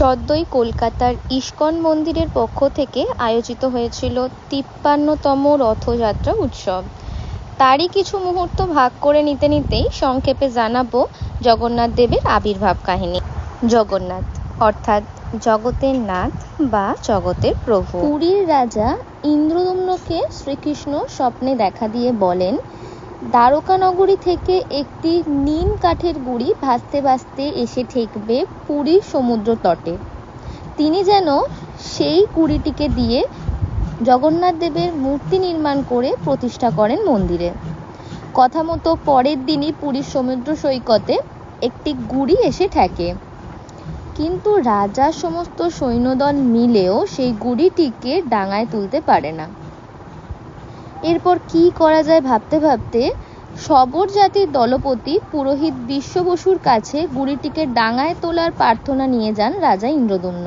সদ্যই কলকাতার ইস্কন মন্দিরের পক্ষ থেকে আয়োজিত হয়েছিল ৫৩তম রথযাত্রা উৎসব। তারই কিছু মুহূর্ত ভাগ করে নিতেই সংক্ষেপে জানাবো জগন্নাথ দেবের আবির্ভাব কাহিনী। জগন্নাথ অর্থাৎ জগতের নাথ বা জগতের প্রভু। পুরীর রাজা ইন্দ্রদম্নকে শ্রীকৃষ্ণ স্বপ্নে দেখা দিয়ে বলেন, দ্বারকা নগরী থেকে একটি নিম কাঠের গুঁড়ি ভাসতে ভাসতে এসে ঠেকবে পুরীর সমুদ্র তটে। তিনি যেন সেই গুঁড়িটিকে দিয়ে জগন্নাথ দেবের মূর্তি নির্মাণ করে প্রতিষ্ঠা করেন মন্দিরে। কথা মতো পরের দিনই পুরীর সমুদ্র সৈকতে একটি গুঁড়ি এসে ঠেকে, কিন্তু রাজার সমস্ত সৈন্যদল মিলেও সেই গুঁড়িটিকে ডাঙায় তুলতে পারে না। এরপর কি করা যায় ভাবতে ভাবতে সবর জাতির দলপতি পুরোহিত বিশ্ব বসুর কাছে গুঁড়িটিকে ডাঙায় তোলার প্রার্থনা নিয়ে যান রাজা ইন্দ্রদম্ন।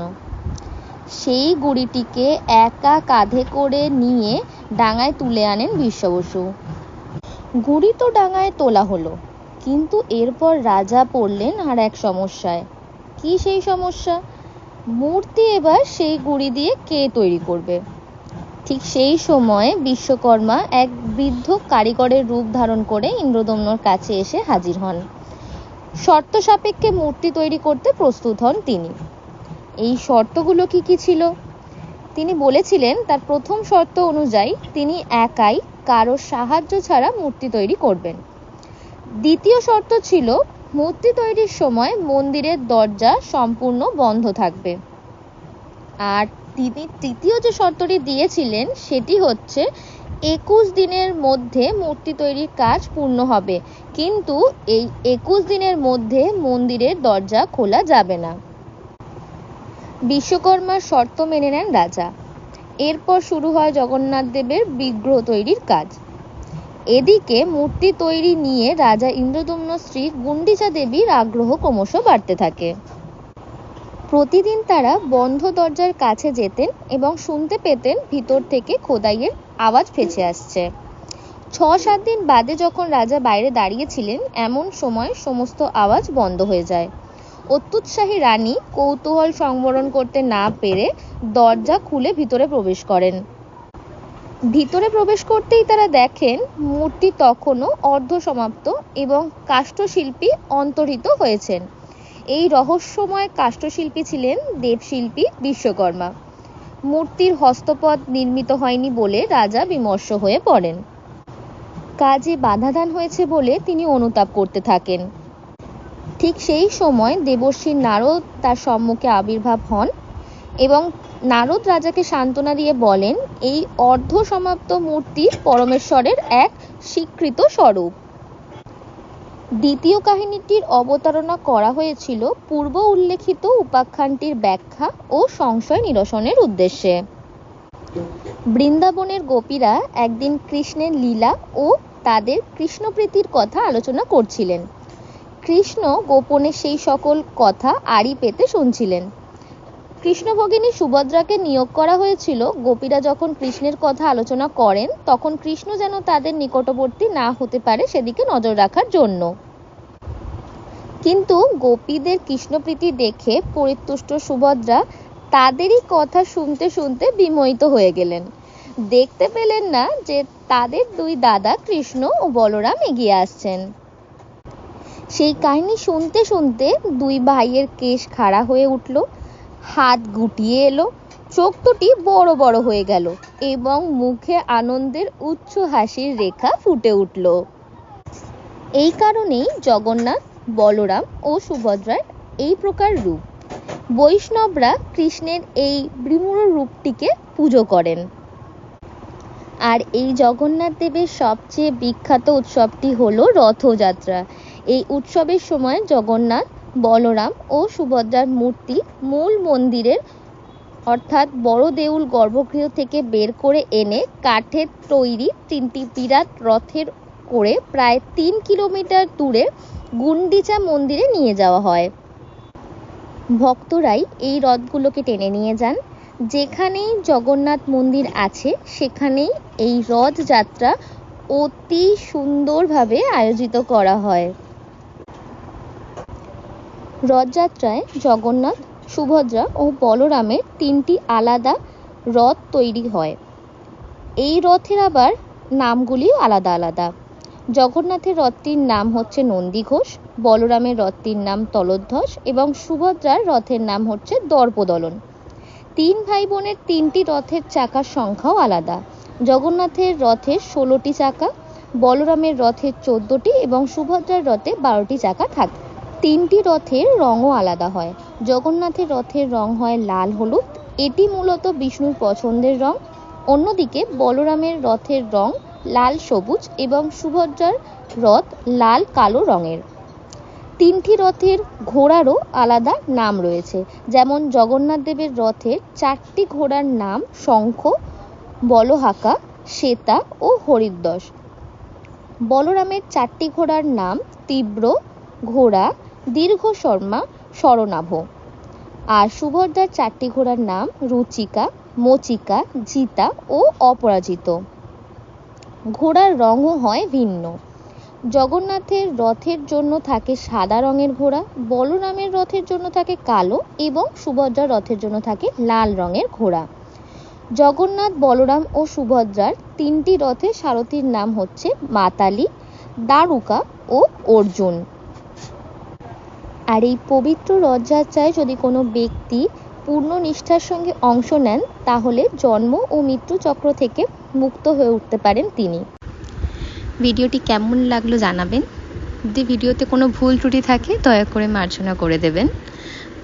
সেই গুঁড়িটিকে একা কাঁধে করে নিয়ে ডাঙায় তুলে আনেন বিশ্ব বসু। গুঁড়ি তো ডাঙায় তোলা হলো, কিন্তু এরপর রাজা পড়লেন আর এক সমস্যায়। কি সেই সমস্যা? মূর্তি এবার সেই গুঁড়ি দিয়ে কে তৈরি করবে? ঠিক সেই সময় বিশ্বকর্মা এক বৃদ্ধ কারিগরের রূপ ধারণ করে ইন্দ্রদম্নর কাছে এসে হাজির হন। শর্ত সাপেক্ষে মূর্তি তৈরি করতে প্রস্তুত হন তিনি। এই শর্তগুলো কি কি ছিল? তিনি বলেছিলেন তার প্রথম শর্ত অনুযায়ী তিনি একাই কারোর সাহায্য ছাড়া মূর্তি তৈরি করবেন। দ্বিতীয় শর্ত ছিল মূর্তি তৈরির সময় মন্দিরের দরজা সম্পূর্ণ বন্ধ থাকবে। আর তিনি তৃতীয় যে শর্তটি দিয়েছিলেন সেটি হচ্ছে ২১ দিনের মধ্যে মূর্তি তৈরির কাজ পূর্ণ হবে, কিন্তু এই ২১ দিনের মধ্যে মন্দিরের দরজা খোলা যাবে না। বিশ্বকর্মার শর্ত মেনে নেন রাজা। এরপর শুরু হয় জগন্নাথ দেবের বিগ্রহ তৈরির কাজ। এদিকে মূর্তি তৈরি নিয়ে রাজা ইন্দ্রদম্ন স্ত্রী গুন্ডিচা দেবীর আগ্রহ ক্রমশ বাড়তে থাকে। প্রতিদিন তারা বন্ধ দরজার কাছে যেতেন এবং শুনতে পেতেন ভিতর থেকে খোদাইয়ের আওয়াজ ভেসে আসছে। ৬-৭ দিন বাদে যখন রাজা বাইরে দাঁড়িয়েছিলেন, এমন সময় সমস্ত আওয়াজ বন্ধ হয়ে যায়। অত্যুৎসাহী রানী কৌতূহল সংবরণ করতে না পেরে দরজা খুলে ভিতরে প্রবেশ করেন। ভিতরে প্রবেশ করতেই তারা দেখেন মূর্তি তখনও অর্ধ সমাপ্ত এবং কাষ্ঠশিল্পী অন্তর্হিত হয়েছেন। এই রহস্যময় কাষ্ঠশিল্পী ছিলেন দেবশিল্পী বিশ্বকর্মা। মূর্তির হস্তপদ নির্মিত হয়নি বলে রাজা বিমর্ষ হয়ে পড়েন। কাজে বাধাদান হয়েছে বলে তিনি অনুতাপ করতে থাকেন। ঠিক সেই সময় দেবর্ষি নারদ তার সম্মুখে আবির্ভাব হন এবং নারদ রাজাকে সান্ত্বনা দিয়ে বলেন, এই অর্ধ সমাপ্ত মূর্তি পরমেশ্বরের এক স্বীকৃত স্বরূপ। দ্বিতীয় কাহিনীটির অবতারণা করা হয়েছিল পূর্ব উল্লেখিত উপাখ্যানটির ব্যাখ্যা ও সংশয় নিরসনের উদ্দেশ্যে। বৃন্দাবনের গোপীরা একদিন কৃষ্ণের লীলা ও তাদের কৃষ্ণপ্রীতির কথা আলোচনা করছিলেন। কৃষ্ণ গোপনে সেই সকল কথা আড়ি পেতে শুনছিলেন। কৃষ্ণভগিনী সুভদ্রাকে নিয়োগ করা হয়েছিল গোপীরা যখন কৃষ্ণের কথা আলোচনা করেন তখন কৃষ্ণ যেন তাদের নিকটবর্তী না হতে পারে সেদিকে নজর রাখার জন্য। কিন্তু গোপীদের কৃষ্ণপ্রীতি দেখে পরিতুষ্ট সুভদ্রা তাদেরই কথা শুনতে শুনতে বিমোহিত হয়ে গেলেন। দেখতে পেলেন না যে তাদের দুই দাদা কৃষ্ণ ও বলরাম এগিয়ে আসছেন। সেই কাহিনী শুনতে শুনতে দুই ভাইয়ের কেশ খাড়া হয়ে উঠল, হাত গুটিয়ে এলো, চোখ দুটি বড় বড় হয়ে গেল এবং মুখে আনন্দের উচ্চ হাসির রেখা ফুটে উঠল। এই কারণেই জগন্নাথ, বলরাম ও সুভদ্রার এই প্রকার রূপ। বৈষ্ণবরা কৃষ্ণের এই বিমূঢ় রূপটিকে পুজো করেন। আর এই জগন্নাথ দেবের সবচেয়ে বিখ্যাত উৎসবটি হলো রথযাত্রা। এই উৎসবের সময় জগন্নাথ, বলরাম ও সুভদ্রার মূর্তি মূল মন্দিরের অর্থাৎ বড় দেউল গর্ভগৃহ থেকে বের করে এনে কাঠের তৈরি 3টি বিরাট রথের করে প্রায় 3 কিলোমিটার দূরে গুন্ডিচা মন্দিরে নিয়ে যাওয়া হয়। ভক্তরাই এই রথগুলোকে টেনে নিয়ে যান। যেখানেই জগন্নাথ মন্দির আছে সেখানেই এই রথযাত্রা অতি সুন্দরভাবে আয়োজিত করা হয়। রথযাত্রায় জগন্নাথ, সুভদ্রা ও বলরামের 3টি আলাদা রথ তৈরি হয়। এই রথের আবার নামগুলিও আলাদা আলাদা। জগন্নাথের রথটির নাম হচ্ছে নন্দীঘোষ, বলরামের রথটির নাম তলোধ্বজ এবং সুভদ্রার রথের নাম হচ্ছে দর্পদলন। 3 ভাই বোনের 3টি রথের চাকার সংখ্যাও আলাদা। জগন্নাথের রথের 16টি চাকা, বলরামের রথের 14টি এবং সুভদ্রার রথে 12টি চাকা থাকে। 3টি রথের রঙও আলাদা হয়। জগন্নাথের রথের রং হয় লাল হলুদ, এটি মূলত বিষ্ণুর পছন্দের রং। অন্যদিকে বলরামের রথের রং লাল সবুজ এবং সুভদ্রার রথ লাল কালো রঙের। 3টি রথের ঘোড়ারও আলাদা নাম রয়েছে, যেমন জগন্নাথ দেবের রথের 4টি ঘোড়ার নাম শঙ্খ, বলহাকা, শ্বেতা ও হরিদ্বজ। বলরামের 4টি ঘোড়ার নাম তীব্র, ঘোড়া, দীর্ঘশর্মা, স্বরনাভ। আর সুভদ্রার 4টি ঘোড়ার নাম রুচিকা, মচিকা, জিতা ও অপরাজিত। ঘোড়ার রঙও হয় ভিন্ন। জগন্নাথের রথের জন্য থাকে সাদা রঙের ঘোড়া, বলরামের রথের জন্য থাকে কালো এবং সুভদ্রার রথের জন্য থাকে লাল রঙের ঘোড়া। জগন্নাথ, বলরাম ও সুভদ্রার 3টি রথের সারথীর নাম হচ্ছে মাতালি, দারুকা ও অর্জুন। আর এই পবিত্র রথযাত্রায় যদি কোনো ব্যক্তি পূর্ণ নিষ্ঠার সঙ্গে অংশ নেন, তাহলে জন্ম ও মৃত্যু চক্র থেকে মুক্ত হয়ে উঠতে পারেন তিনি। ভিডিওটি কেমন লাগলো জানাবেন। যদি ভিডিওতে কোনো ভুল ত্রুটি থাকে দয়া করে মার্জনা করে দেবেন।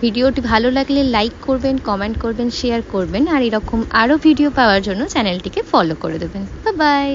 ভিডিওটি ভালো লাগলে লাইক করবেন, কমেন্ট করবেন, শেয়ার করবেন আর এরকম আরও ভিডিও পাওয়ার জন্য চ্যানেলটিকে ফলো করে দেবেন। Bye bye.